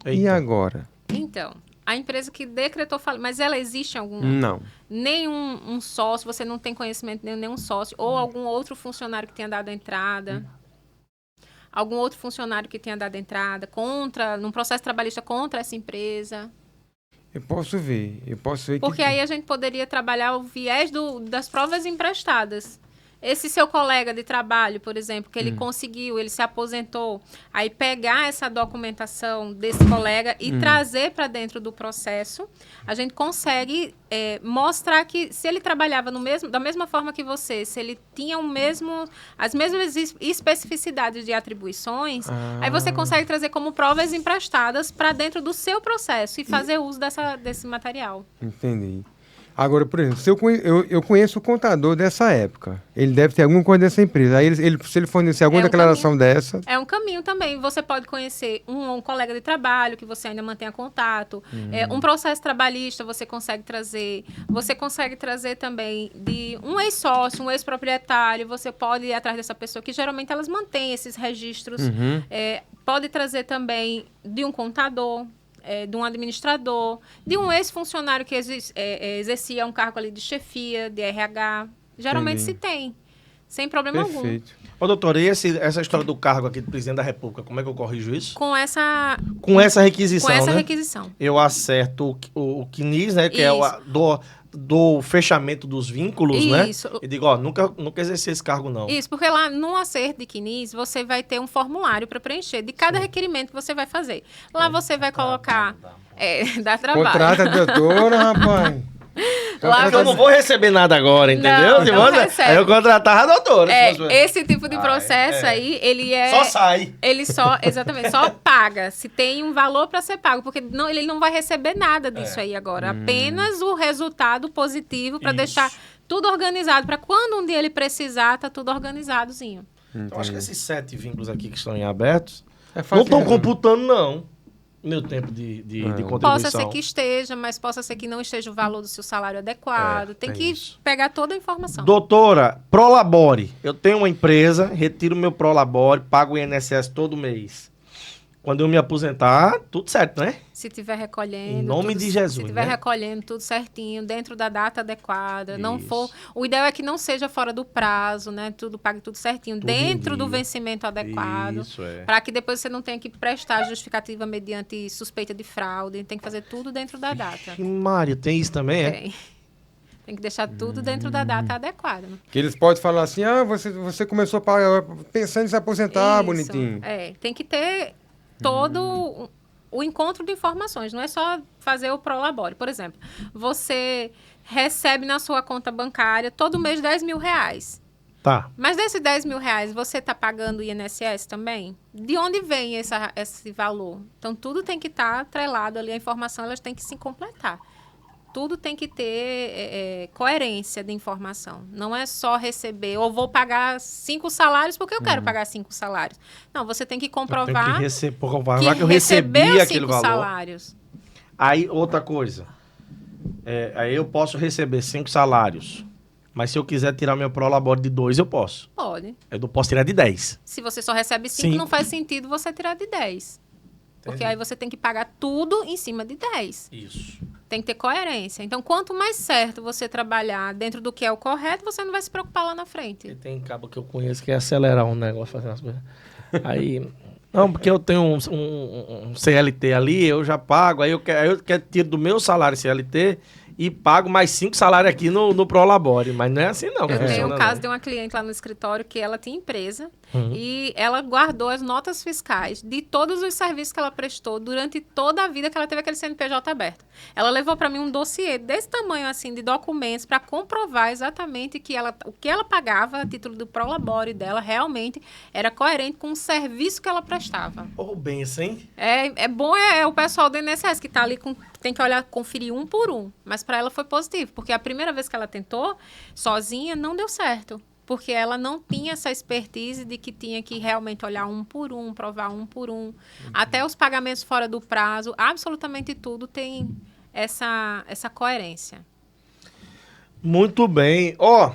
E
Eita.
agora?
Então, a empresa que decretou falência, mas ela existe em algum...
Não.
Nenhum um sócio, você não tem conhecimento de nenhum sócio, ou algum outro funcionário que tenha dado a entrada, algum outro funcionário que tenha dado a entrada num processo trabalhista contra essa empresa.
Eu posso ver
Porque aí a gente poderia trabalhar o viés das provas emprestadas. Esse seu colega de trabalho, por exemplo, que ele conseguiu, ele se aposentou, aí pegar essa documentação desse colega e trazer para dentro do processo, a gente consegue mostrar que se ele trabalhava da mesma forma que você, se ele tinha as mesmas especificidades de atribuições, aí você consegue trazer como provas emprestadas para dentro do seu processo e fazer uso desse material.
Entendi. Agora, por exemplo, se eu conheço o contador dessa época. Ele deve ter alguma coisa dessa empresa. Aí, se ele fornecer alguma declaração dessa...
É um caminho também. Você pode conhecer um colega de trabalho que você ainda mantenha contato. Um processo trabalhista você consegue trazer. Você consegue trazer também de um ex-sócio, um ex-proprietário. Você pode ir atrás dessa pessoa, que geralmente elas mantêm esses registros. Pode trazer também de um contador, de um administrador, de um ex-funcionário que exercia um cargo ali de chefia, de RH. Geralmente
Entendi.
se tem, sem problema algum.
Perfeito.
Ô, doutor, e essa história do cargo aqui do presidente da República, como é que eu corrijo isso?
Com essa
Requisição,
Com essa
né?
requisição.
Eu acerto o CNIS, né? Que é do fechamento dos vínculos, né?
Isso.
E digo, ó, nunca exerci esse cargo, não.
Isso, porque lá no acerto de CNIS, você vai ter um formulário para preencher de cada requerimento que você vai fazer. Lá você vai colocar... dá trabalho.
Contrata a doutora, rapaz.
Lá
Porque eu não vou receber nada agora, entendeu?
Não recebe.
Aí eu contratava a doutora. se fosse-
Esse tipo de processo aí, ele
Só sai.
Ele exatamente, só paga se tem um valor para ser pago, porque ele não vai receber nada disso aí agora, apenas o resultado positivo para
Isso.
deixar tudo organizado, para quando um dia ele precisar, tá tudo organizadozinho.
Então, acho que esses 7 vínculos aqui que estão em abertos
É
não
fácil
estão
de resolver.
computando, não. Meu tempo de contribuição.
Possa ser que esteja, mas possa ser que não esteja o valor do seu salário adequado. Tem
tem
que
isso.
pegar toda a informação.
Doutora, Prolabore. Eu tenho uma empresa, retiro meu Prolabore, pago o INSS todo mês. Quando eu me aposentar, tudo certo, né?
Se estiver recolhendo.
Em nome de Jesus,
Se estiver
né?
recolhendo tudo certinho, dentro da data adequada. Não
Isso.
for. O ideal é que não seja fora do prazo, né? Pague tudo certinho,
Tudo em
dentro do
dia.
vencimento adequado.
Isso, é.
Para que depois você não tenha que prestar justificativa mediante suspeita de fraude. Tem que fazer tudo dentro da data.
E Mário, tem isso também, é?
Tem que deixar tudo dentro da data adequada. Né?
Que eles podem falar assim, você começou pensando em se aposentar,
Isso.
bonitinho.
Tem que ter todo o encontro de informações. Não é só fazer o Prolabore. Por exemplo, você recebe na sua conta bancária todo mês 10 mil reais.
Tá.
Mas desses 10 mil reais, você está pagando o INSS também? De onde vem esse valor? Então, tudo tem que estar atrelado ali. A informação, elas têm que se completar. Tudo tem que ter coerência de informação. Não é só receber, ou vou pagar 5 salários porque eu quero pagar 5 salários. Não, você tem que comprovar
Comprovar que eu recebi
recebeu
aquele
5
valor.
salários.
Aí, outra coisa. Aí eu posso receber 5 salários. Mas se eu quiser tirar meu Prolabore de 2, eu posso.
Pode.
Eu posso tirar de 10.
Se você só recebe 5,
Sim.
não faz sentido você tirar de 10. Porque
Entendi.
aí você tem que pagar tudo em cima de 10.
Isso.
Tem que ter coerência. Então, quanto mais certo você trabalhar dentro do que é o correto, você não vai se preocupar lá na frente.
E tem cabo que eu conheço que é acelerar um negócio, fazer umas coisas. Aí... Não, porque eu tenho um CLT ali, eu já pago, aí eu quero tirar do meu salário CLT e pago mais 5 salários aqui no Prolabore. Mas não é assim, não.
Eu tenho
funciona,
um caso
não.
de uma cliente lá no escritório que ela tinha empresa e ela guardou as notas fiscais de todos os serviços que ela prestou durante toda a vida que ela teve aquele CNPJ aberto. Ela levou para mim um dossiê desse tamanho, assim, de documentos para comprovar exatamente que o que ela pagava a título do Prolabore dela realmente era coerente com o serviço que ela prestava.
Ô, benção, hein?
É bom o pessoal do INSS que está ali tem que olhar, conferir um por um. Mas para ela foi positivo, porque a primeira vez que ela tentou, sozinha, não deu certo. Porque ela não tinha essa expertise de que tinha que realmente olhar um por um, provar um por um. Até os pagamentos fora do prazo, absolutamente tudo tem essa coerência.
Muito bem. Ó,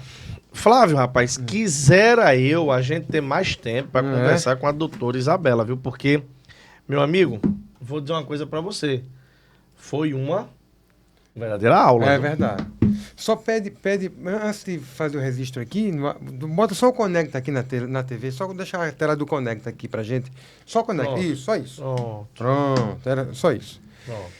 Flávio, rapaz, quisera a gente ter mais tempo para conversar com a doutora Isabela, viu? Porque, meu amigo, vou dizer uma coisa para você. Foi uma verdadeira aula.
É
viu?
verdade. Só pede, antes de fazer o registro aqui, bota só o Conecta aqui na TV, só deixar a tela do Conecta aqui pra gente. Só Conecta,
Pronto.
isso, só isso.
Pronto.
Pronto, era só isso.
Pronto.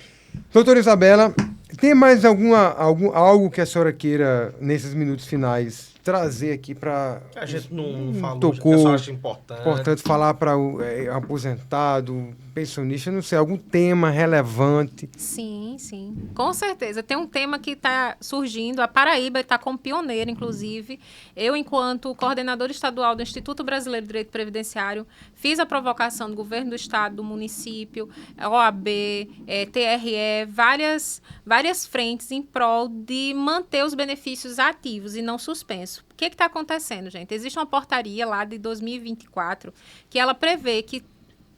Doutora Isabela, tem mais algo que a senhora queira, nesses minutos finais, trazer aqui para...
A gente não falou,
tocou,
o pessoal acha importante.
Importante falar para o aposentado, pensionista, não sei, algum tema relevante.
Sim, sim. Com certeza. Tem um tema que está surgindo. A Paraíba está como pioneira, inclusive. Eu, enquanto coordenadora estadual do Instituto Brasileiro de Direito Previdenciário, fiz a provocação do governo do estado, do município, OAB, TRE, várias frentes em prol de manter os benefícios ativos e não suspensos. O que está acontecendo, gente? Existe uma portaria lá de 2024 que ela prevê que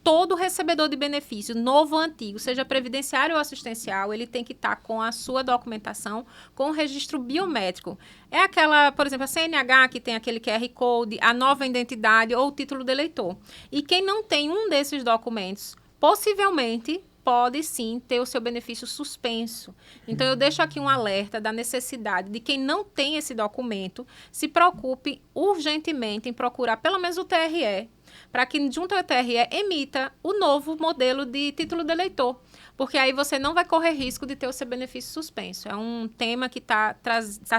todo recebedor de benefício, novo ou antigo, seja previdenciário ou assistencial, ele tem que estar com a sua documentação com o registro biométrico. É aquela, por exemplo, a CNH, que tem aquele QR Code, a nova identidade ou o título de eleitor. E quem não tem um desses documentos, possivelmente pode sim ter o seu benefício suspenso. Então, eu deixo aqui um alerta da necessidade de quem não tem esse documento se preocupe urgentemente em procurar pelo menos o TRE, para que, junto ao TRE, emita o novo modelo de título de eleitor. Porque aí você não vai correr risco de ter o seu benefício suspenso. É um tema que está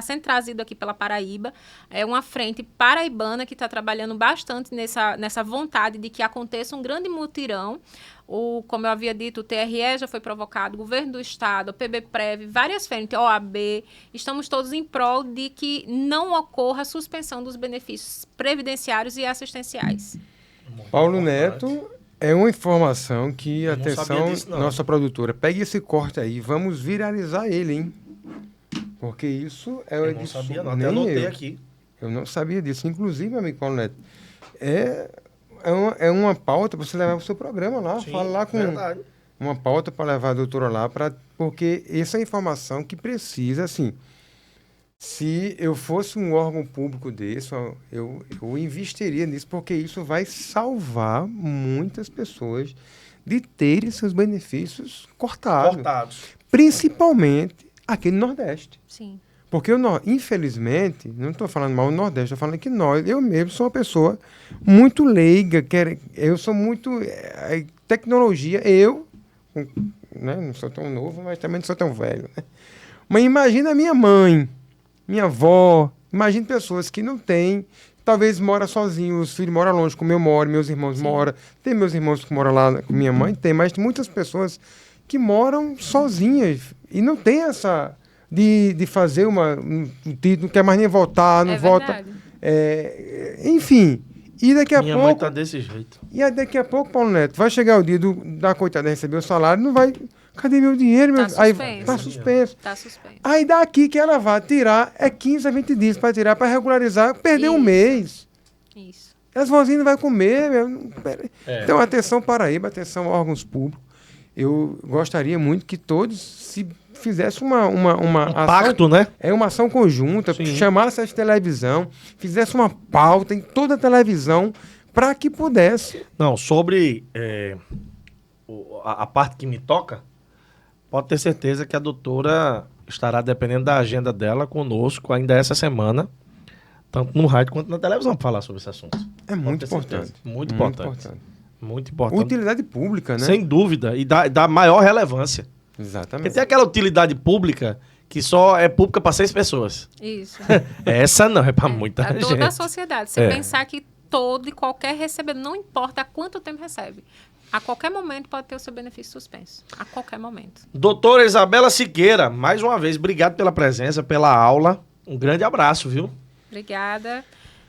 sendo trazido aqui pela Paraíba. É uma frente paraibana que está trabalhando bastante nessa vontade de que aconteça um grande mutirão. Como eu havia dito, o TRE já foi provocado, o governo do estado, o PBPrev, várias frentes, OAB, estamos todos em prol de que não ocorra a suspensão dos benefícios previdenciários e assistenciais.
Paulo Neto, é uma informação que,
Eu não sabia
atenção,
disso, não.
nossa produtora, pegue esse corte aí, vamos viralizar ele, hein? Porque isso é
Eu não sabia, não. Até
nem
anotei
eu.
aqui.
Eu não sabia disso. Inclusive, meu amigo Paulo Neto, é uma pauta para você levar para o seu programa lá.
Sim,
Fala lá com
verdade.
uma pauta para levar a doutora lá, porque essa é a informação que precisa, assim. Se eu fosse um órgão público desse, eu investiria nisso, porque isso vai salvar muitas pessoas de terem seus benefícios cortados. Principalmente aqui no Nordeste.
Sim.
Porque, infelizmente, não estou falando mal do Nordeste, estou falando que eu mesmo sou uma pessoa muito leiga, eu sou muito... tecnologia, né, não sou tão novo, mas também não sou tão velho. Né? Mas imagina a minha mãe, minha avó, imagine pessoas que não têm, talvez mora sozinho, os filhos moram longe, como eu moro, meus irmãos moram, tem meus irmãos que moram lá com minha mãe, tem, mas tem muitas pessoas que moram sozinhas e não tem essa de fazer um título, não quer mais nem voltar, não volta. Enfim, e daqui a
Minha
pouco...
mãe tá desse jeito.
E daqui a pouco, Paulo Neto, vai chegar o dia da coitada receber o salário, não vai... Cadê meu dinheiro? Tá suspenso.
Tá suspenso.
Aí daqui que ela vai tirar 15 a 20 dias para tirar, para regularizar, perder um mês.
Isso.
As vozinhas não vai comer. Então, atenção Paraíba, atenção órgãos públicos. Eu gostaria muito que todos se fizessem uma ação,
pacto, né?
Uma ação conjunta, chamasse a televisão, fizesse uma pauta em toda a televisão para que pudesse.
Não, sobre a parte que me toca, pode ter certeza que a doutora estará dependendo da agenda dela conosco ainda essa semana, tanto no rádio quanto na televisão, para falar sobre esse assunto.
É muito importante.
Muito importante. Muito importante.
Utilidade pública, né?
Sem dúvida. E dá maior relevância.
Exatamente.
Porque tem aquela utilidade pública que só é pública para 6 pessoas.
Isso.
Essa não, é para muita
Pra
gente.
toda a sociedade. Se
É.
pensar que todo e qualquer recebedor, não importa há quanto tempo recebe, a qualquer momento pode ter o seu benefício suspenso. A qualquer momento.
Doutora Isabela Siqueira, mais uma vez, obrigado pela presença, pela aula. Um grande abraço, viu?
Obrigada.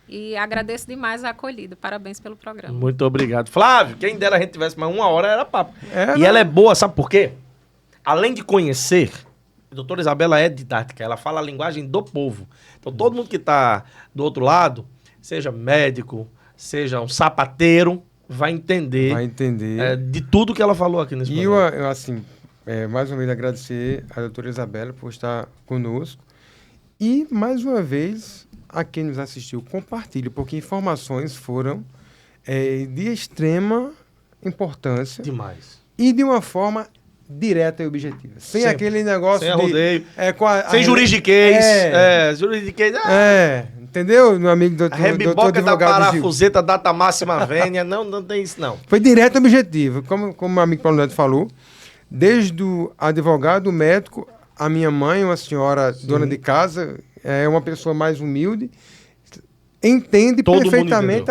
E agradeço demais a acolhida. Parabéns pelo programa.
Muito obrigado. Flávio, quem dera a gente tivesse mais 1 hora, era papo.
É,
E
né?
ela é boa, sabe por quê? Além de conhecer, a doutora Isabela é didática, ela fala a linguagem do povo. Então, todo mundo que está do outro lado, seja médico, seja um sapateiro, vai entender,
Vai entender.
de tudo que ela falou aqui nesse
E
programa.
eu, assim, mais uma vez agradecer a doutora Isabela por estar conosco. E, mais uma vez, a quem nos assistiu, compartilhe, porque informações foram de extrema importância
Demais.
e de uma forma direta e objetiva. Sem
Sem-
aquele negócio
sem arrodeio. Sem
a-
juridiquês. Juridiquês.
entendeu, meu amigo
A
doutor
rebiboca da
advogado Gil?
parafuseta, data máxima vênia. Não tem isso, não.
Foi direto e objetivo. Como meu amigo Paulo Neto falou, desde o advogado, o médico, a minha mãe, uma senhora dona de casa, é uma pessoa mais humilde, entende
Todo mundo
perfeitamente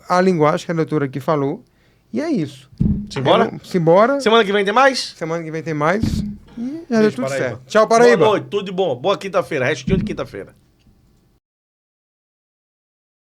a linguagem que a doutora aqui falou. E é isso.
Simbora?
Simbora.
Semana que vem tem mais?
Semana que vem tem mais. E já deu
Beijo,
tudo
Paraíba.
certo. Tchau, Paraíba.
Boa noite, tudo de bom. Boa quinta-feira, restinho de quinta-feira.